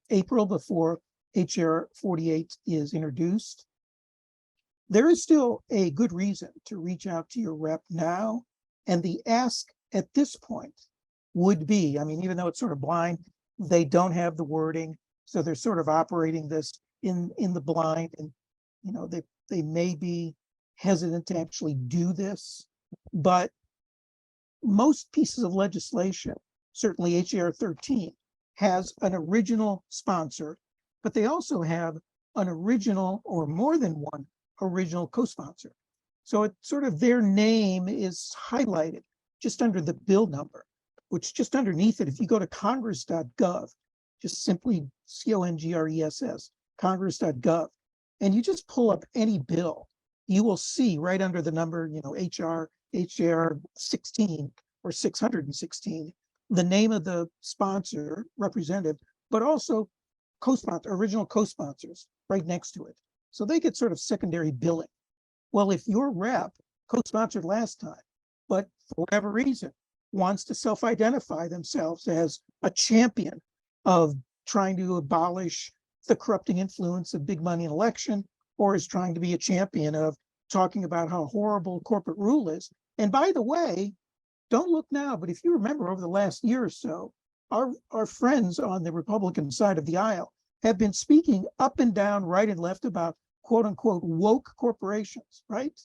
April before HR 48 is introduced, there is still a good reason to reach out to your rep now. And the ask at this point would be, even though it's sort of blind, they don't have the wording, so they're sort of operating this in the blind, and they may be hesitant to actually do this, but most pieces of legislation, certainly HR 13, has an original sponsor, but they also have an original or more than one original co-sponsor. So it's sort of their name is highlighted just under the bill number, which just underneath it, if you go to congress.gov, just simply CONGRESS, congress.gov, and you just pull up any bill, you will see right under the number, HR 16 or 616, the name of the sponsor, representative, but also co-sponsor, original co-sponsors right next to it. So they get sort of secondary billing. Well, if your rep co-sponsored last time, but for whatever reason wants to self-identify themselves as a champion of trying to abolish the corrupting influence of big money in election, or is trying to be a champion of talking about how horrible corporate rule is. And by the way, don't look now, but if you remember over the last year or so, our friends on the Republican side of the aisle have been speaking up and down, right and left, about quote unquote woke corporations, right?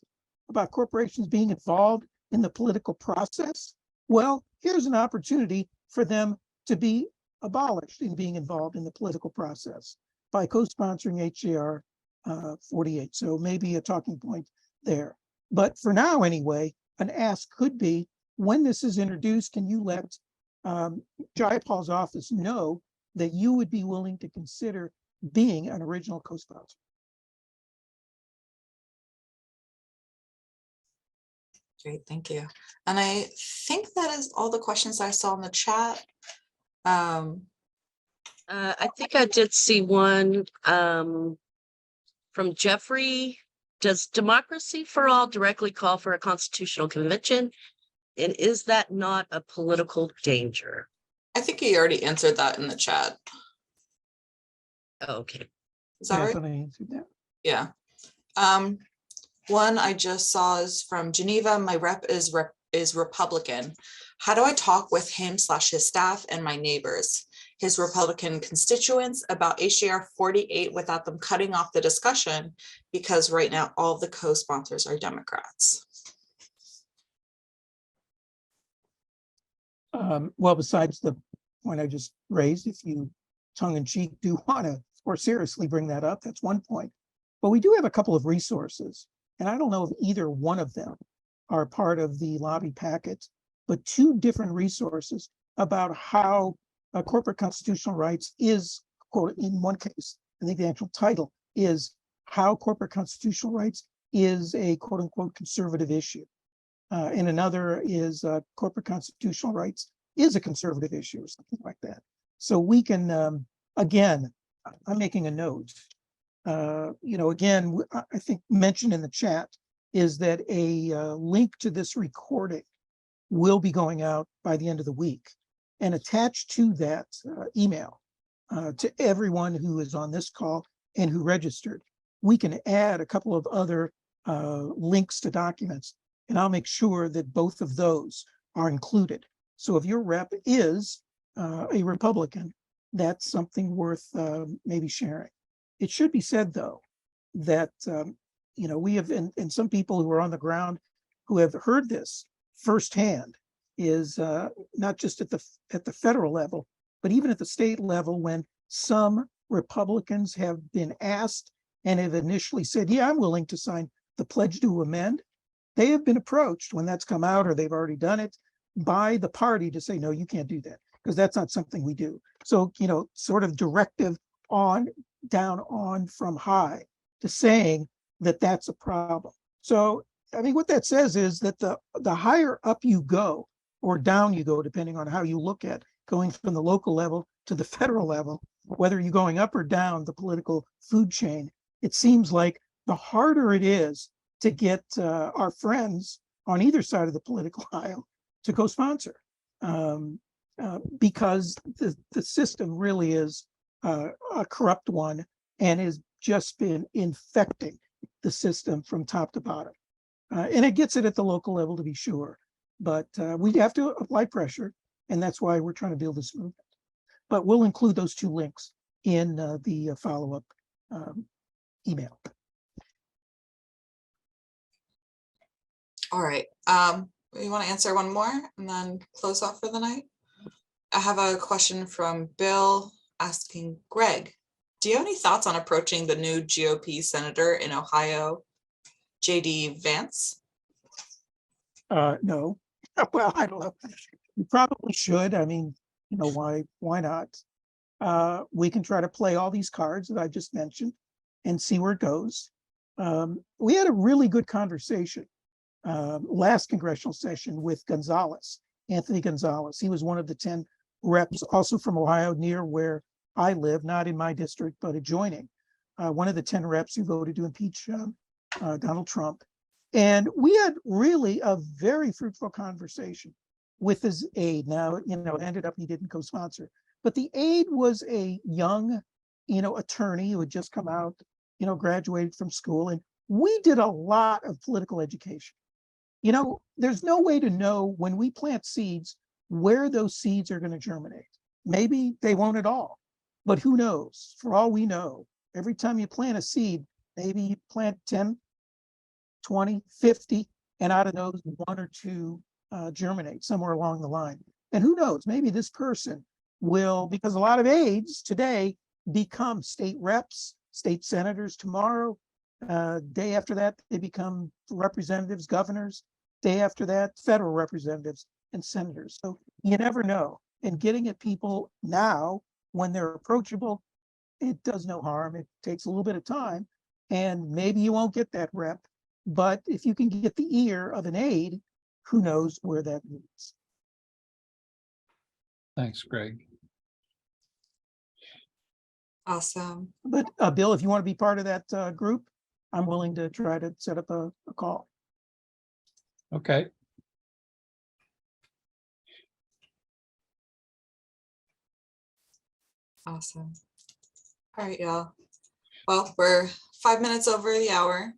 About corporations being involved in the political process. Well, here's an opportunity for them to be abolished in being involved in the political process by co-sponsoring HR 48. So maybe a talking point there. But for now, anyway, an ask could be, when this is introduced, can you let Jayapal's office know that you would be willing to consider being an original co-sponsor? Great, thank you. And I think that is all the questions I saw in the chat. I think I did see one. from Jeffrey. Does Democracy for All directly call for a constitutional convention? And is that not a political danger? I think he already answered that in the chat. Okay. Is that Yeah, I right? thought I answered that. Yeah. One I just saw is from Geneva. My rep is Republican. How do I talk with him / his staff and my neighbors, his Republican constituents, about HJR 48 without them cutting off the discussion? Because right now all of the co-sponsors are Democrats. Well, besides the point I just raised, if you tongue in cheek do want to or seriously bring that up, that's one point. But we do have a couple of resources, and I don't know if either one of them are part of the lobby packet, but two different resources about how corporate constitutional rights is, quote, in one case, I think the actual title is how corporate constitutional rights is a quote unquote conservative issue. And another is corporate constitutional rights is a conservative issue or something like that. So we can, again, I'm making a note. Again, I think mentioned in the chat is that a link to this recording will be going out by the end of the week. And attached to that email to everyone who is on this call and who registered, we can add a couple of other links to documents. And I'll make sure that both of those are included. So if your rep is a Republican, that's something worth maybe sharing. It should be said, though, that we have, and some people who are on the ground who have heard this firsthand is not just at the federal level, but even at the state level, when some Republicans have been asked and have initially said, yeah, I'm willing to sign the pledge to amend. They have been approached when that's come out, or they've already done it, by the party to say, no, you can't do that, because that's not something we do. So, sort of directive down on from high to saying that that's a problem. So, I mean, what that says is that the higher up you go or down you go, depending on how you look at going from the local level to the federal level, whether you're going up or down the political food chain, it seems like the harder it is to get our friends on either side of the political aisle to co-sponsor, because the system really is a corrupt one and has just been infecting the system from top to bottom. And it gets it at the local level, to be sure, but we have to apply pressure, and that's why we're trying to build this movement. But we'll include those two links in the follow-up email. All right. You want to answer one more and then close off for the night? I have a question from Bill asking, Greg, do you have any thoughts on approaching the new GOP senator in Ohio, JD Vance? No. Well, I don't know. You probably should. I mean, why not? We can try to play all these cards that I just mentioned and see where it goes. We had a really good conversation last congressional session with Anthony Gonzalez. He was one of the 10 reps, also from Ohio, near where I live, not in my district, but adjoining. One of the 10 reps who voted to impeach Donald Trump. And we had really a very fruitful conversation with his aide. Now, it ended up he didn't co-sponsor, but the aide was a young, attorney who had just come out, graduated from school. And we did a lot of political education. There's no way to know when we plant seeds where those seeds are going to germinate. Maybe they won't at all, but who knows? For all we know, every time you plant a seed, maybe you plant 10, 20, 50, and out of those, one or two germinate somewhere along the line. And who knows? Maybe this person will, because a lot of aides today become state reps, state senators tomorrow. Day after that, they become representatives, governors. Day after that, federal representatives and senators. So you never know. And getting at people now when they're approachable, it does no harm. It takes a little bit of time, and maybe you won't get that rep. But if you can get the ear of an aide, who knows where that leads. Thanks, Greg. Awesome. But Bill, if you want to be part of that group, I'm willing to try to set up a call. Okay. Awesome. All right, y'all. Well, we're 5 minutes over the hour.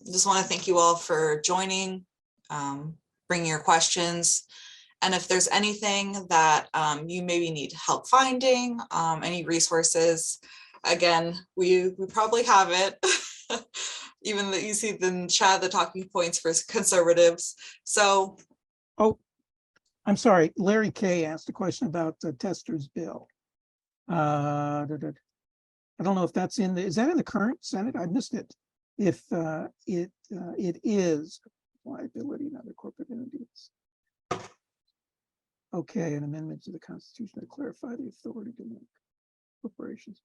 Just want to thank you all for joining, bringing your questions. And if there's anything that you maybe need help finding, any resources, again, we probably have it. Even that you see the chat, the talking points for conservatives. So Oh, I'm sorry. Larry K asked a question about the tester's bill. I don't know if that's is that in the current Senate? I missed it. If it is liability and other corporate entities. Okay, an amendment to the Constitution to clarify the authority to make corporations.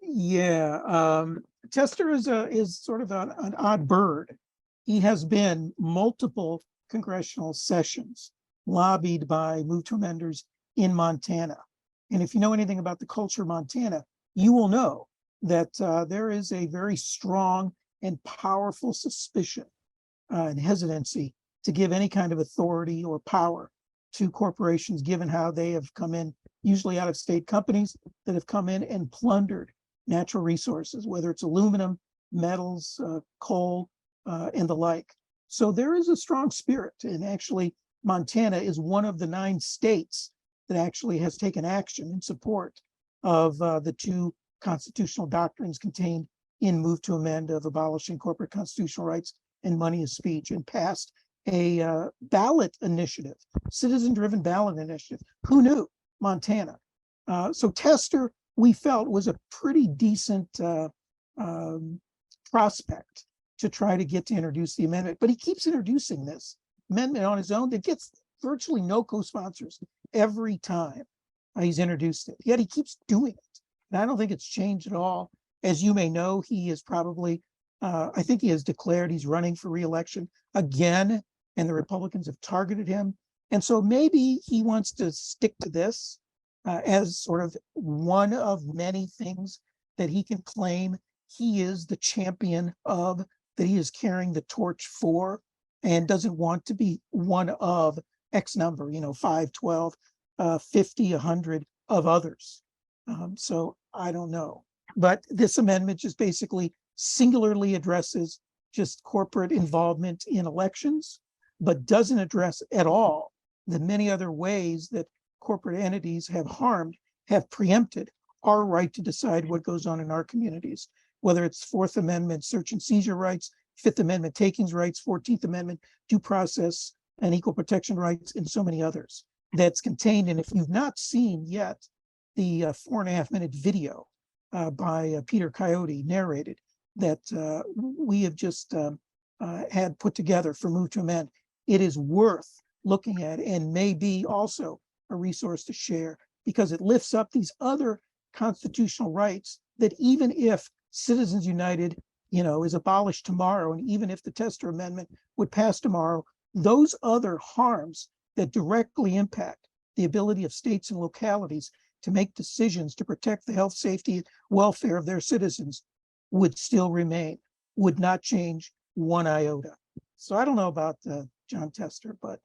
Yeah, Tester is sort of an odd bird. He has been multiple congressional sessions lobbied by Move to Amenders in Montana. And if you know anything about the culture of Montana, you will know that there is a very strong and powerful suspicion and hesitancy to give any kind of authority or power to corporations, given how they have come in, usually out of state companies that have come in and plundered natural resources, whether it's aluminum, metals, coal, and the like. So there is a strong spirit, and actually Montana is one of the 9 states that actually has taken action in support of the 2 constitutional doctrines contained in Move to Amend of abolishing corporate constitutional rights and money is speech, and passed a ballot initiative, citizen-driven ballot initiative. Who knew? Montana. So Tester, we felt, was a pretty decent prospect to try to get to introduce the amendment, but he keeps introducing this amendment on his own that gets virtually no co-sponsors every time he's introduced it. Yet he keeps doing it. And I don't think it's changed at all. As you may know, he is probably, I think he has declared he's running for re-election again, and the Republicans have targeted him. And so maybe he wants to stick to this as sort of one of many things that he can claim he is the champion of, that he is carrying the torch for, and doesn't want to be one of X number, 5, 12, 50, 100 of others. So I don't know. But this amendment just basically singularly addresses just corporate involvement in elections, but doesn't address at all the many other ways that corporate entities have harmed, have preempted our right to decide what goes on in our communities, whether it's 4th Amendment search and seizure rights, 5th Amendment takings rights, 14th Amendment due process and equal protection rights, and so many others that's contained. And if you've not seen yet the 4.5-minute video by Peter Coyote narrated that we have just had put together for Move to Amend, it is worth looking at, and may be also a resource to share, because it lifts up these other constitutional rights that even if Citizens United, is abolished tomorrow, and even if the Tester Amendment would pass tomorrow, those other harms that directly impact the ability of states and localities to make decisions to protect the health, safety, welfare of their citizens would still remain, would not change one iota. So I don't know about Jon Tester, but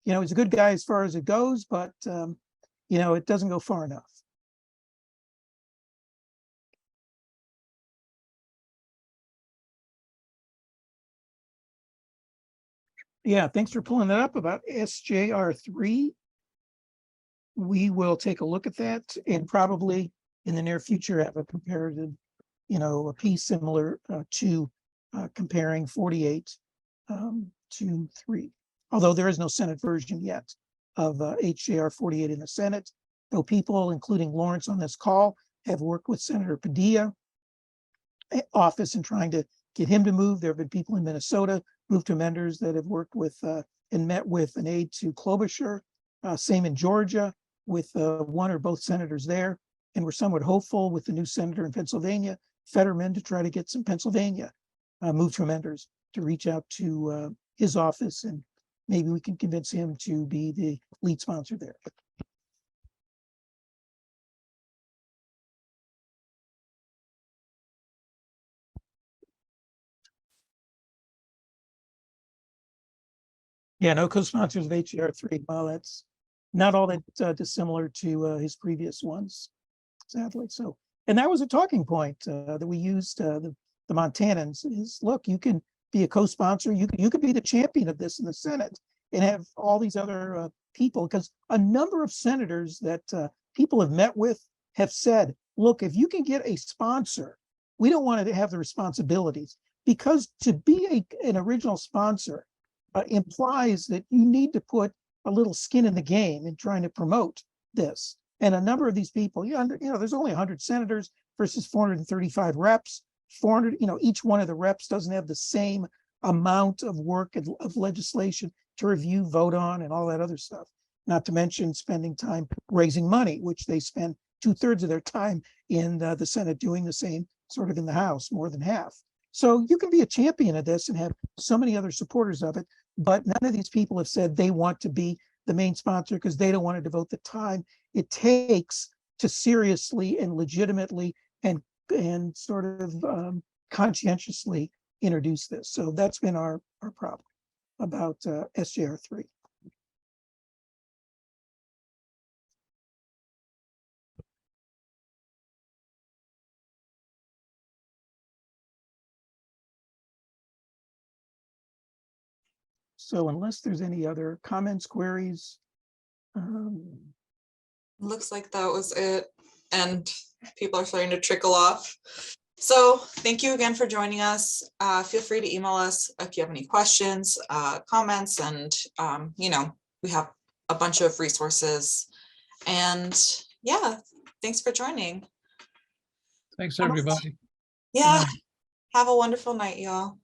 he's a good guy as far as it goes, but it doesn't go far enough. Yeah, thanks for pulling that up about SJR3. We will take a look at that, and probably in the near future have a comparative, a piece similar to comparing 48 to 3. Although there is no Senate version yet of HJR 48 in the Senate, though people, including Lawrence on this call, have worked with Senator Padilla office in trying to get him to move. There have been people in Minnesota, Move to Amenders, that have worked with and met with an aide to Klobuchar. Same in Georgia with one or both senators there. And we're somewhat hopeful with the new senator in Pennsylvania, Fetterman, to try to get some Pennsylvania Move to Amenders to reach out to his office, and maybe we can convince him to be the lead sponsor there. Yeah, no co-sponsors of HJR3. Well, that's not all that dissimilar to his previous ones, sadly. So, and that was a talking point that we used, the Montanans is, look, you can be a co-sponsor, you could be the champion of this in the Senate and have all these other people, because a number of senators that people have met with have said, look, if you can get a sponsor, we don't want to have the responsibilities, because to be an original sponsor implies that you need to put a little skin in the game in trying to promote this. And a number of these people, there's only 100 senators versus 435 reps. 400, each one of the reps doesn't have the same amount of work and of legislation to review, vote on, and all that other stuff. Not to mention spending time raising money, which they spend 2/3 of their time in the Senate doing the same sort of in the House, more than half. So you can be a champion of this and have so many other supporters of it, but none of these people have said they want to be the main sponsor because they don't want to devote the time it takes to seriously and legitimately and sort of conscientiously introduce this. So that's been our problem about SJR3. So unless there's any other comments, queries, Looks like that was it. And people are starting to trickle off. So thank you again for joining us. Feel free to email us if you have any questions, comments, and we have a bunch of resources. And yeah, thanks for joining. Thanks, everybody. Yeah, have a wonderful night, y'all.